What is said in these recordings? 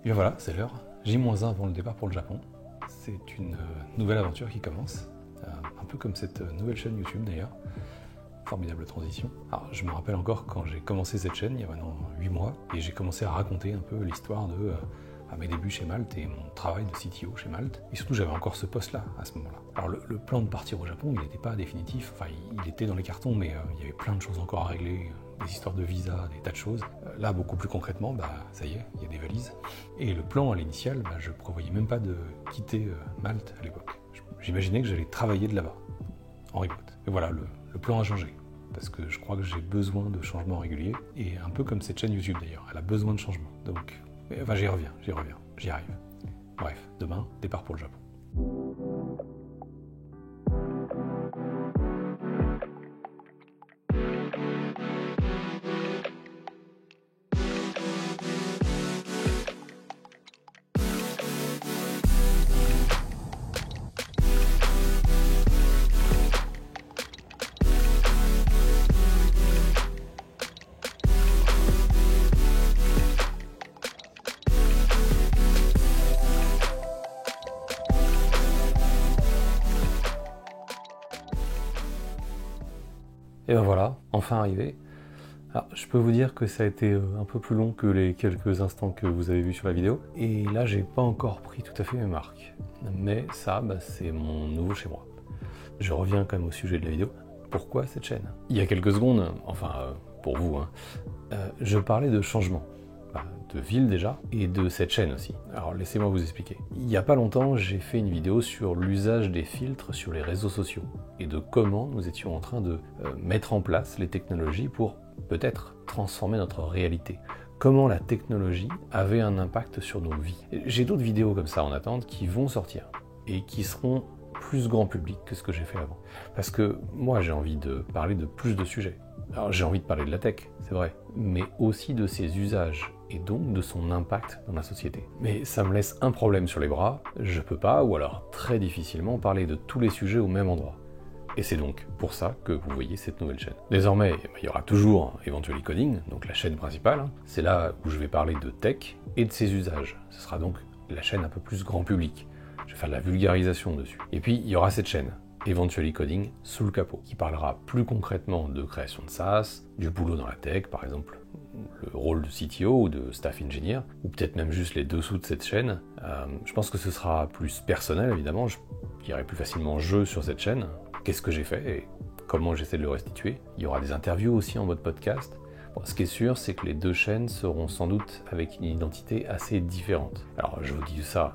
bien voilà, c'est l'heure. J-1 avant le départ pour le Japon. C'est une nouvelle aventure qui commence, un peu comme cette nouvelle chaîne YouTube d'ailleurs. Formidable transition. Alors je me rappelle encore quand j'ai commencé cette chaîne, il y a maintenant 8 mois, et j'ai commencé à raconter un peu l'histoire de mes débuts chez Malte et mon travail de CTO chez Malte. Et surtout j'avais encore ce poste-là à ce moment-là. Alors le plan de partir au Japon, il n'était pas définitif, enfin il était dans les cartons, mais il y avait plein de choses encore à régler, des histoires de visa, des tas de choses. Là beaucoup plus concrètement, ça y est, il y a des valises. Et le plan à l'initial, je prévoyais même pas de quitter Malte à l'époque. J'imaginais que j'allais travailler de là-bas, en remote. Et voilà, le plan a changé. Parce que je crois que j'ai besoin de changements réguliers, et un peu comme cette chaîne YouTube d'ailleurs, elle a besoin de changements. Donc, j'y reviens, j'y arrive. Bref, demain, départ pour le Japon. Et ben voilà, enfin arrivé. Alors, je peux vous dire que ça a été un peu plus long que les quelques instants que vous avez vus sur la vidéo. Et là, j'ai pas encore pris tout à fait mes marques. Mais ça, c'est mon nouveau chez moi. Je reviens quand même au sujet de la vidéo. Pourquoi cette chaîne? Il y a quelques secondes, pour vous, je parlais de changement. De ville déjà, et de cette chaîne aussi. Alors laissez-moi vous expliquer. Il n'y a pas longtemps, j'ai fait une vidéo sur l'usage des filtres sur les réseaux sociaux et de comment nous étions en train de mettre en place les technologies pour peut-être transformer notre réalité. Comment la technologie avait un impact sur nos vies. J'ai d'autres vidéos comme ça en attente qui vont sortir et qui seront plus grand public que ce que j'ai fait avant. Parce que moi j'ai envie de parler de plus de sujets. Alors j'ai envie de parler de la tech, c'est vrai, mais aussi de ses usages et donc de son impact dans la société. Mais ça me laisse un problème sur les bras, je peux pas, ou alors très difficilement, parler de tous les sujets au même endroit. Et c'est donc pour ça que vous voyez cette nouvelle chaîne. Désormais, il y aura toujours Eventually Coding, donc la chaîne principale. C'est là où je vais parler de tech et de ses usages. Ce sera donc la chaîne un peu plus grand public. Je vais faire de la vulgarisation dessus. Et puis, il y aura cette chaîne, Eventually Coding, sous le capot, qui parlera plus concrètement de création de SaaS, du boulot dans la tech, par exemple le rôle de CTO ou de staff engineer, ou peut-être même juste les dessous de cette chaîne. Je pense que ce sera plus personnel, évidemment. Je dirai plus facilement jeu sur cette chaîne. Qu'est-ce que j'ai fait et comment j'essaie de le restituer. Il y aura des interviews aussi en mode podcast. Bon, ce qui est sûr, c'est que les deux chaînes seront sans doute avec une identité assez différente. Alors je vous dis ça,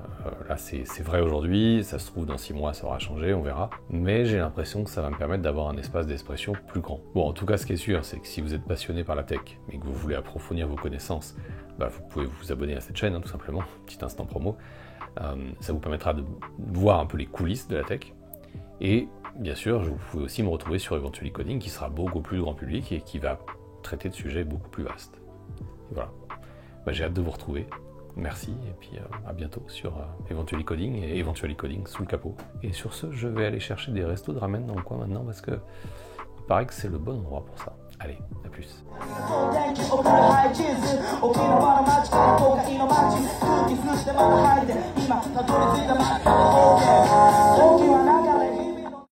là c'est vrai aujourd'hui, ça se trouve dans 6 mois ça aura changé, on verra. Mais j'ai l'impression que ça va me permettre d'avoir un espace d'expression plus grand. Bon, en tout cas ce qui est sûr, c'est que si vous êtes passionné par la tech et que vous voulez approfondir vos connaissances, vous pouvez vous abonner à cette chaîne, tout simplement, petit instant promo. Ça vous permettra de voir un peu les coulisses de la tech. Et bien sûr, vous pouvez aussi me retrouver sur Eventually Coding qui sera beaucoup plus grand public et qui va traiter de sujets beaucoup plus vastes. Et voilà. J'ai hâte de vous retrouver. Merci et puis à bientôt sur Eventually Coding et Eventually Coding sous le capot. Et sur ce, je vais aller chercher des restos de ramen dans le coin maintenant parce que il paraît que c'est le bon endroit pour ça. Allez, à plus.